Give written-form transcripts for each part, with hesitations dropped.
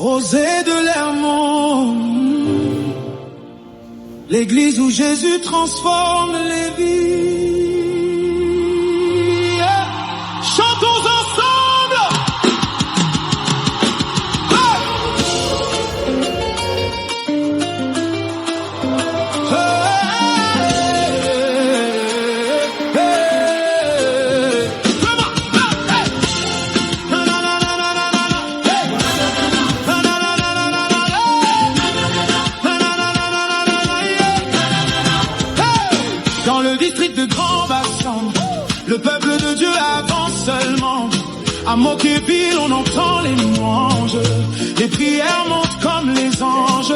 Rosée de Lermont, l'église où Jésus transforme les vies. Chantons ensemble. Dans le district de Grand Bassam, le peuple de Dieu avance seulement. À Moqueville, on entend les louanges, les prières montent comme les anges.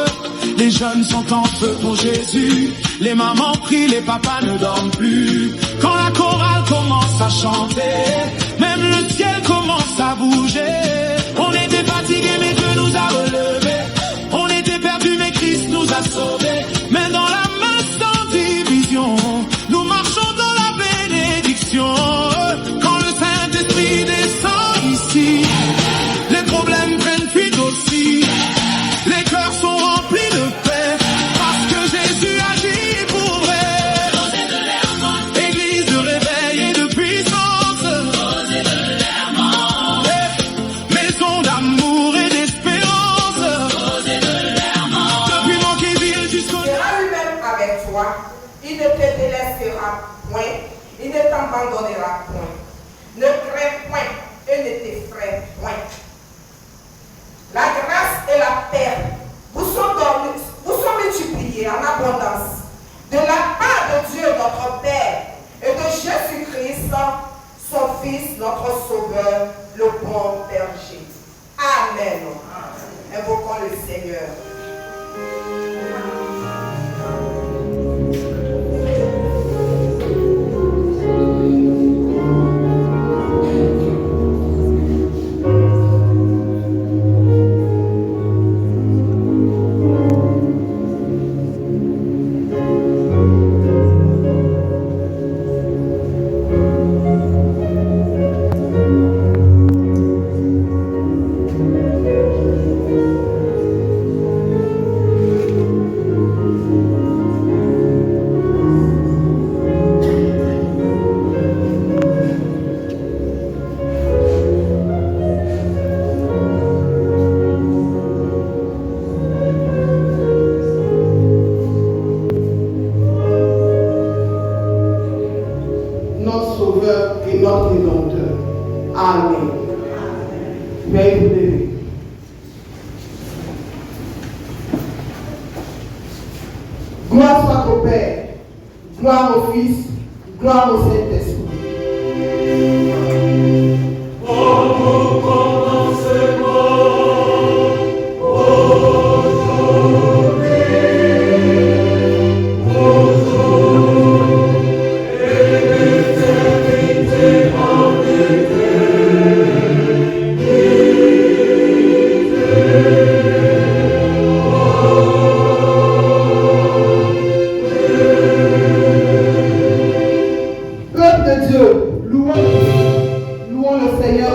Les jeunes sont en feu pour Jésus, les mamans prient, les papas ne dorment plus. Quand la chorale commence à chanter, même le ciel commence à bouger. On était fatigués mais Dieu nous a relevés, on était perdus mais Christ nous a sauvés. Mais dans la main sans division, nous marchons dans la bénédiction. Quand le Saint-Esprit descend ici, les problèmes prennent fuite aussi. Les cœurs sont remplis de paix, parce que Jésus agit pour vrai. Église de réveil et de puissance, maison d'amour et d'espérance. Depuis Moqueville jusqu'au... Il sera lui-même avec toi, il ne te délaissera point, il ne t'abandonnera point. Ne crains point et ne t'effraie point. La grâce et la paix vous sont multipliées en abondance de la part de Dieu notre Père et de Jésus-Christ, son Fils, notre Sauveur, le bon Père Jésus. Amen. Invoquons le Seigneur. Notre Sauveur et notre Rédempteur. Amen. Veuillez vous lever. Gloire soit au Père, gloire au Fils, gloire au Saint-Esprit. Peuple de Dieu, louons le Seigneur.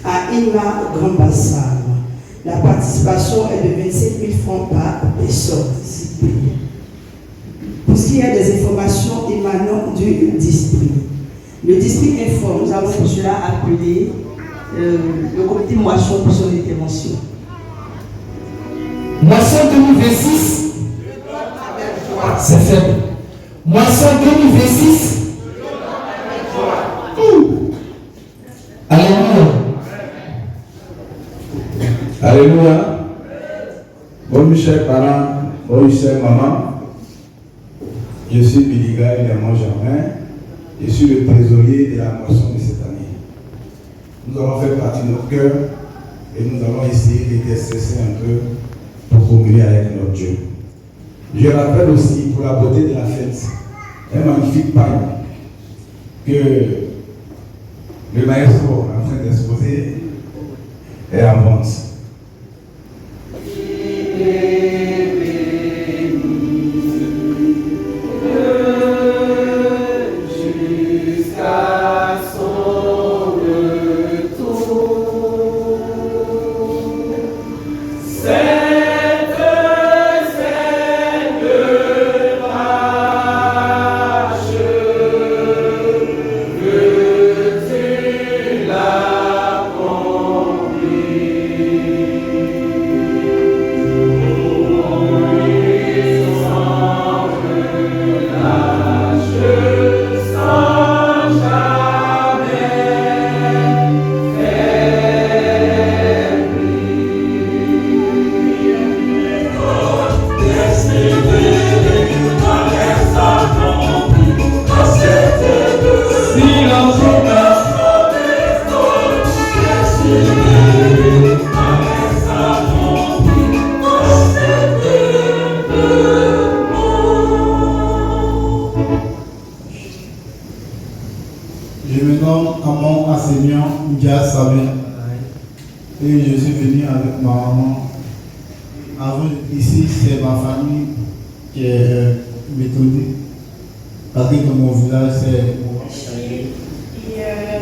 À Inma Grand Bassam. La participation est de 27 000 francs par personne. Pour ce qui est des informations émanant du district, le district informe, nous avons pour cela appelé le comité moisson pour son intervention. Moisson 2026, c'est faible. Moisson 2026. Alléluia. Alléluia. Bon, chers parents, bon, chers mamans, je suis Biliga et Léman Germain. Je suis le trésorier de la moisson de cette année. Nous avons fait partie de notre cœur et nous allons essayer d'exercer un peu pour communier avec notre Dieu. Je rappelle aussi, pour la beauté de la fête, un magnifique pain que le maestro est en train d'exposer est en vente. Je me nomme Amon Assémian Ndia Sabé et je suis venu avec ma maman. Avant ici, c'est ma famille qui est méthodique. Parce que dans mon village, c'est.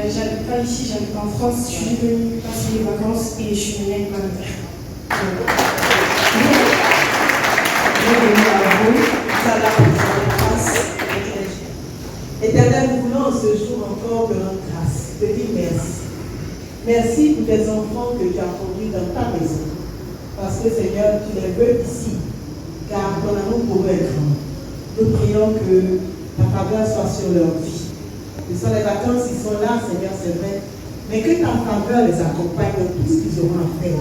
J'habite pas ici, j'habite en France. Je suis venue passer les vacances et je suis venue avec ma mère. Éternel, nous voulons ce jour encore te rendre grâce, te dire merci. Merci pour tes enfants que tu as conduits dans ta maison. Parce que Seigneur, tu les veux ici, car ton amour pour eux est grand. Nous prions que ta faveur soit sur leur vie. Ce sont les vacances, ils sont là, Seigneur, c'est vrai. Mais que ta faveur les accompagne dans tout ce qu'ils auront à faire.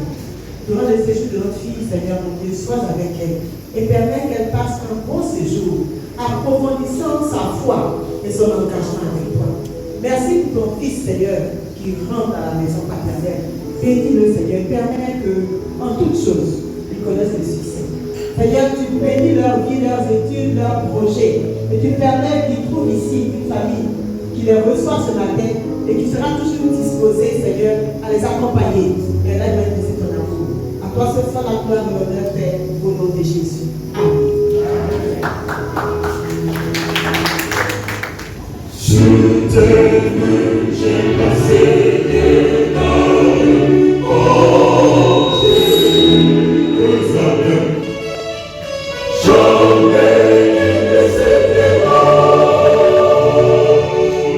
Durant le séjour de notre fille, Seigneur, mon Dieu, sois avec elle et permets qu'elle passe un bon séjour, approfondissant sa foi et son engagement avec toi. Merci pour ton fils, Seigneur, qui rentre à la maison paternelle. Bénis-le, Seigneur, permets que, en toutes choses, ils connaissent le succès. Seigneur, tu bénis leur vie, leurs études, leurs projets, et tu permets qu'ils trouvent ici une famille qui les reçoit ce matin et qui sera toujours disposée, Seigneur, à les accompagner et à les manifester ton amour. À toi, ce soit la gloire de l'honneur, Père, au nom de Jésus. Amen. Je t'aime, j'ai passé des larmes, oh Jésus, jamais il ne s'éteindra,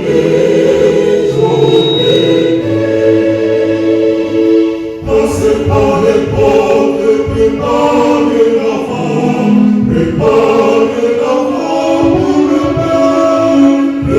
les journées, passe par les portes, prépare l'avant, prépare l'avant pour le peuple.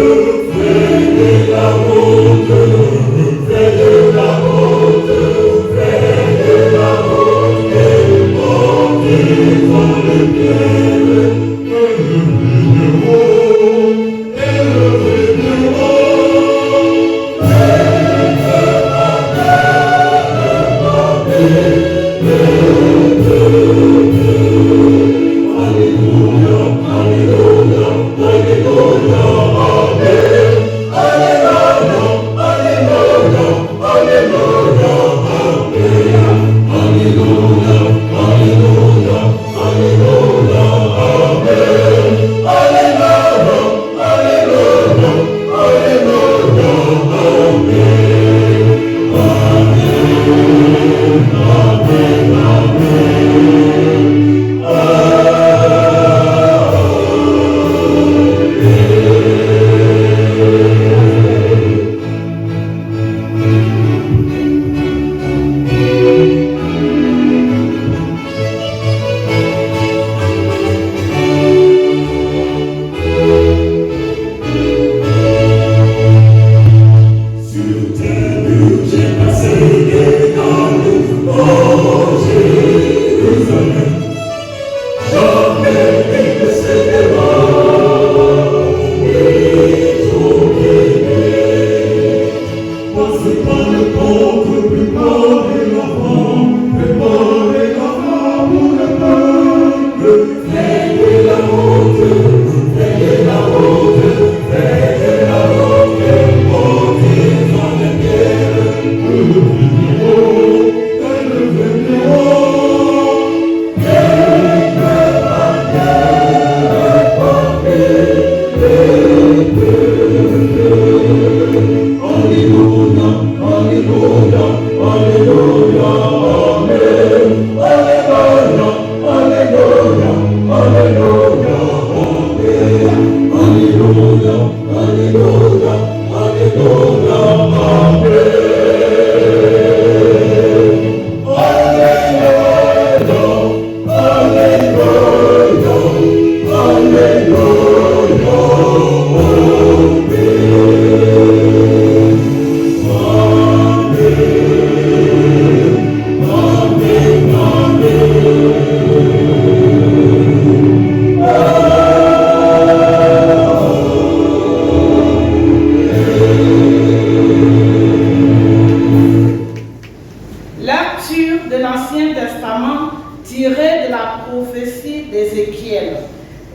Lecture de l'Ancien Testament tirée de la prophétie d'Ézéchiel.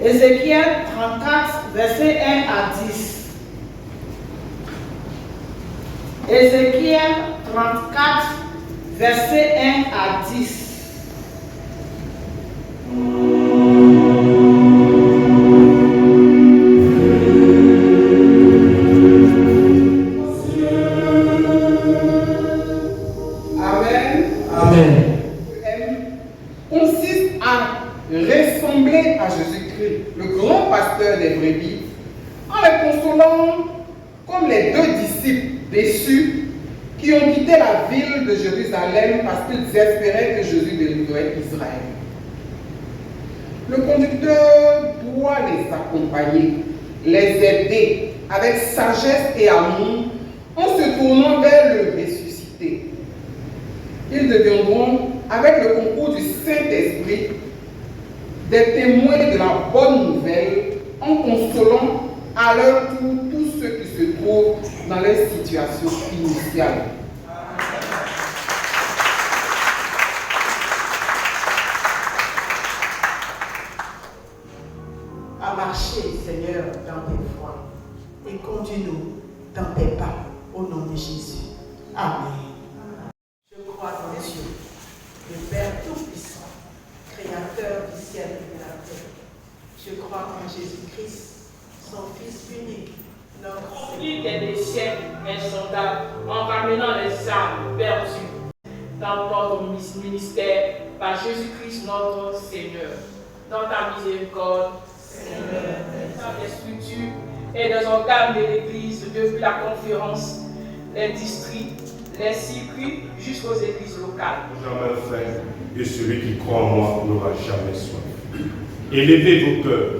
Ézéchiel 34, versets 1 à 10. Ézéchiel 34, versets 1 à 10. Consiste à ressembler à Jésus-Christ, le grand pasteur des brebis, en les consolant comme les deux disciples déçus qui ont quitté la ville de Jérusalem parce qu'ils espéraient que Jésus délivrerait Israël. Le conducteur doit les accompagner, les aider avec sagesse et amour en se tournant vers le ressuscité. Ils deviendront, avec le concours du Saint-Esprit, des témoins de la bonne nouvelle en consolant à leur tour tous ceux qui se trouvent dans leur situation initiale. À marcher, Seigneur, dans tes voies et conduis-nous dans tes pas, au nom de Jésus. Amen. Je crois en Dieu, le Père Tout-Puissant, Créateur du ciel et de la terre. Je crois en Jésus-Christ, son Fils unique, notre Rempli des siècles insondables, en ramenant les âmes perdues dans ton ministère par Jésus-Christ notre Seigneur. Dans ta miséricorde, Seigneur, dans les structures et les organes de l'Église, depuis la conférence, les districts, les circuits jusqu'aux églises locales. Jamais faim, et celui qui croit en moi n'aura jamais soif. Élevez vos cœurs.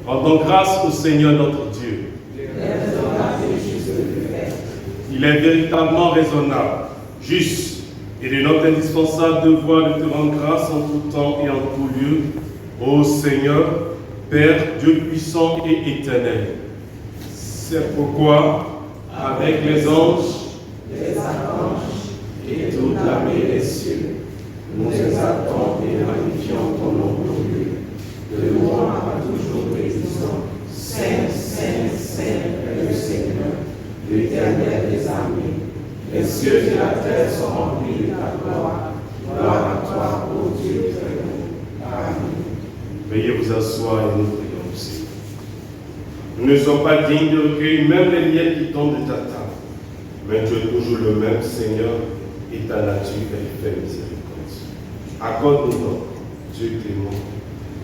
Rendons grâce au Seigneur notre Dieu. Il est véritablement raisonnable, juste et de notre indispensable devoir de te rendre grâce en tout temps et en tout lieu, ô Seigneur, Père, Dieu puissant et éternel. C'est pourquoi, avec les anges, les archanges et toute l'armée des cieux, nous exaltons et magnifions ton nom glorieux, de loin à toujours disant, Saint, Saint, Saint est le Seigneur, l'Éternel des armées. Les cieux et la terre sont remplis de ta gloire. Gloire à toi, ô Dieu très haut. Amen. Veuillez vous asseoir et nous prions aussi. Nous ne sommes pas dignes de recueillir même les miettes qui tombent de ta table. Mais tu es toujours le même Seigneur et ta nature est fait miséricorde. Accorde-nous donc, Dieu clément,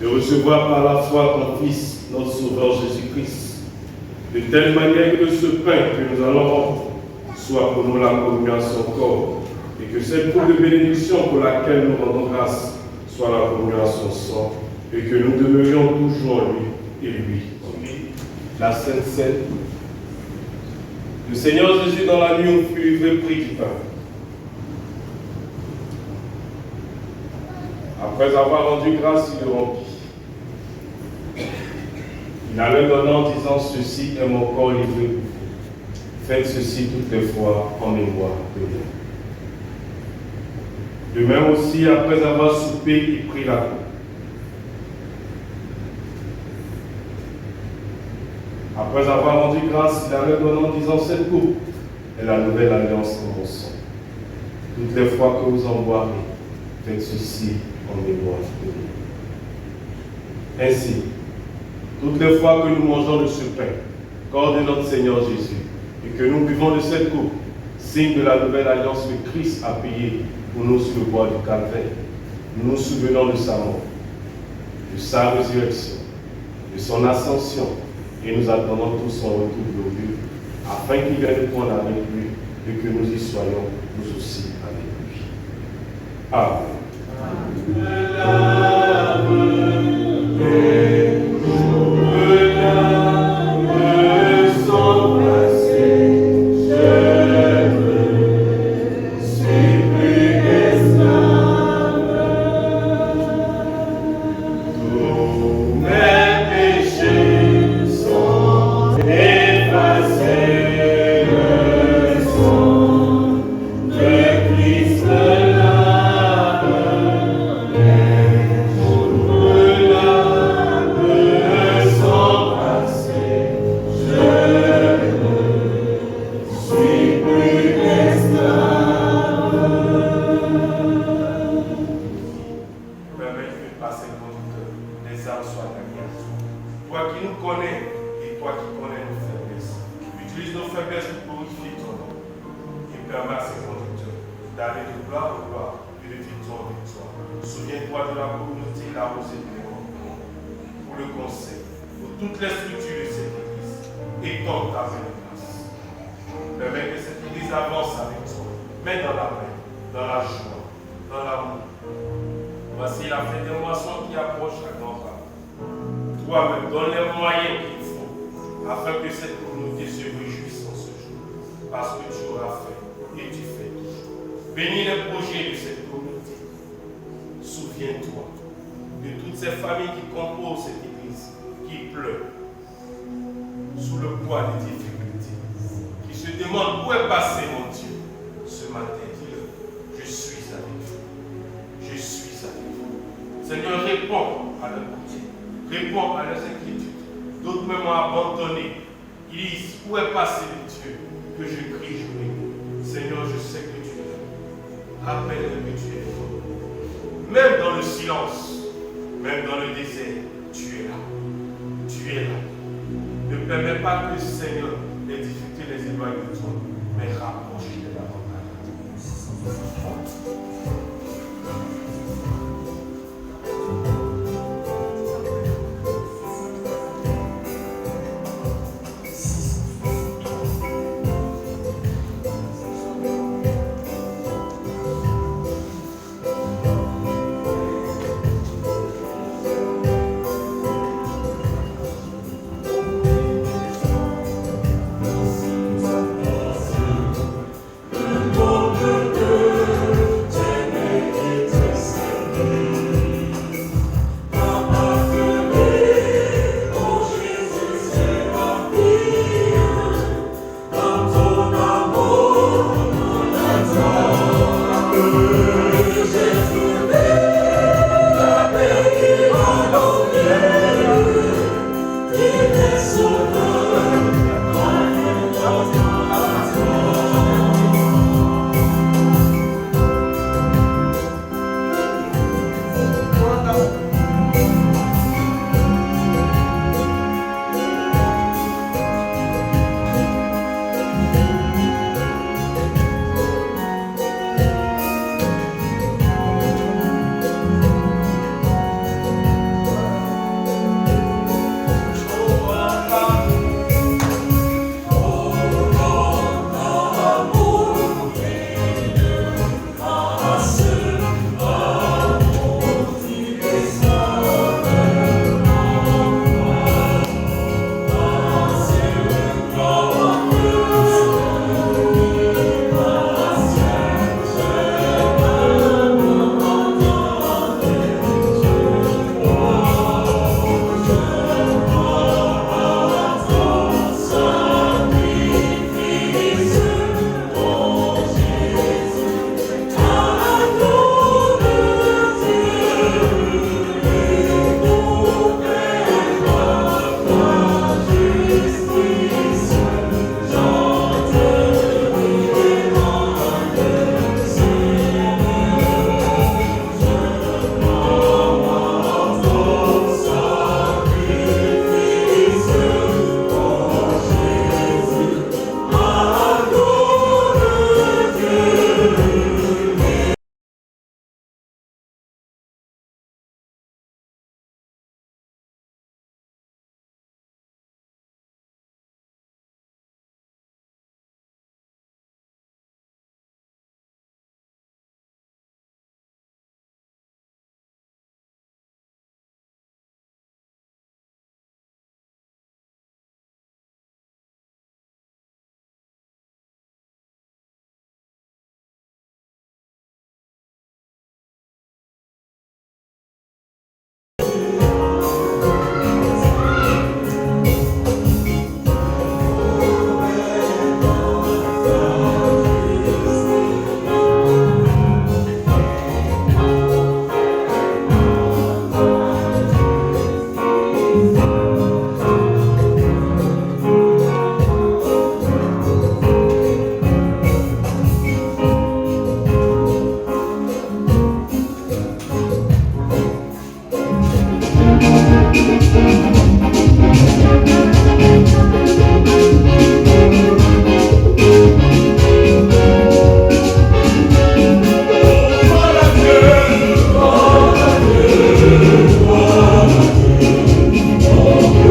de recevoir par la foi ton Fils, notre Sauveur Jésus-Christ, de telle manière que ce pain que nous allons rendre soit pour nous la communion à son corps, et que cette coupe de bénédiction pour laquelle nous rendons grâce soit la communion à son sang, et que nous demeurions toujours en lui et lui en lui. La Sainte Seine. Le Seigneur Jésus dans la nuit où fut livré prit du pain. Après avoir rendu grâce, il le rompit. Il allait donner en disant, ceci est mon corps livré pour vous. Faites ceci toutes les fois en mémoire de moi. De même aussi, après avoir soupé, il prit la coupe. Après avoir rendu grâce, il allait donner en disant, cette coupe est la nouvelle alliance en mon sang. Toutes les fois que vous en boirez, faites ceci en mémoire de moi. Ainsi, toutes les fois que nous mangeons de ce pain, corps de notre Seigneur Jésus, et que nous buvons de cette coupe, signe de la nouvelle alliance que Christ a payée pour nous sur le bois du Calvaire, nous nous souvenons de sa mort, de sa résurrection de son ascension, et nous attendons tous son retour glorieux, afin qu'il vienne nous prendre avec lui et que nous y soyons, nous aussi, avec lui. Amen.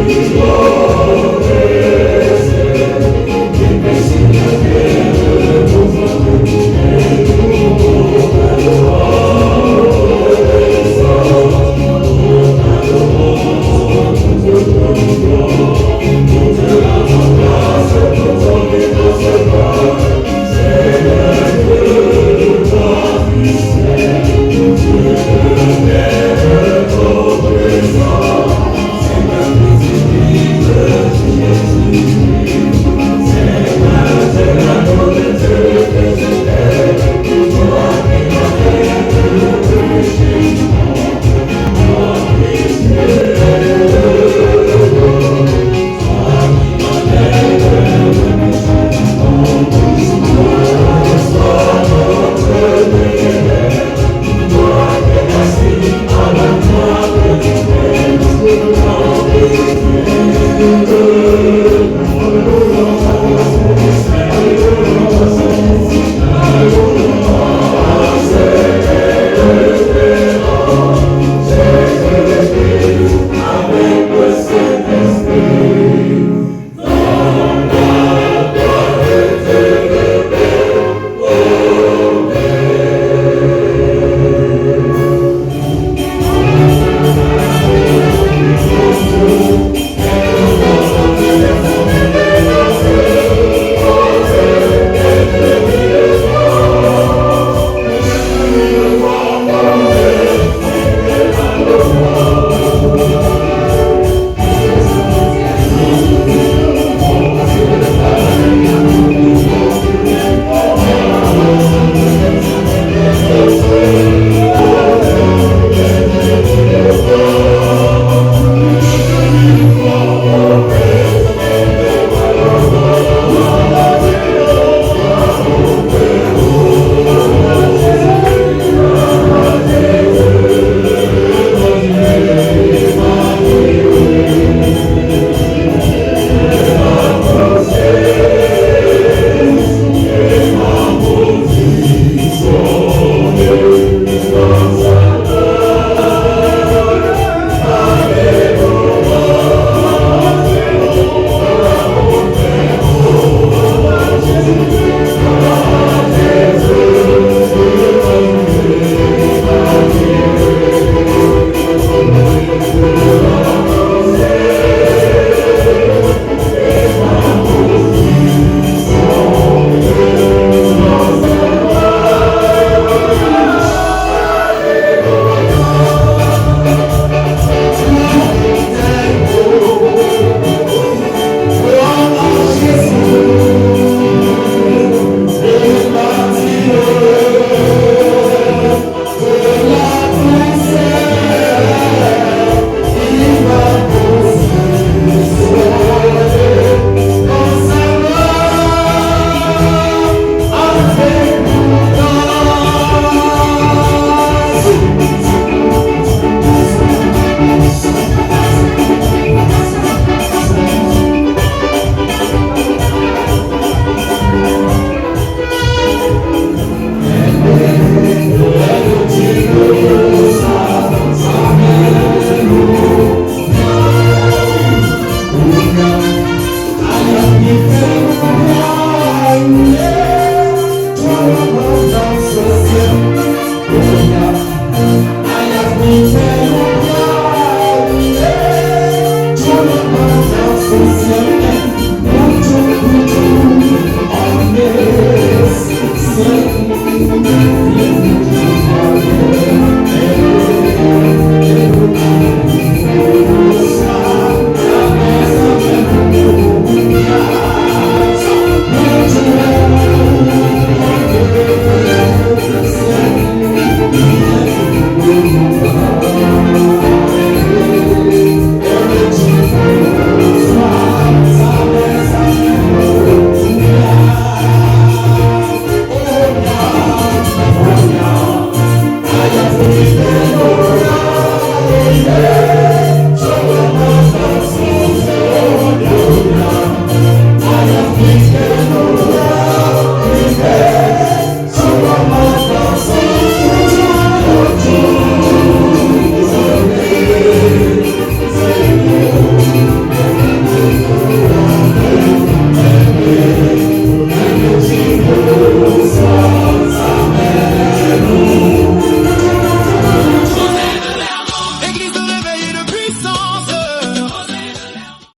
Thank you.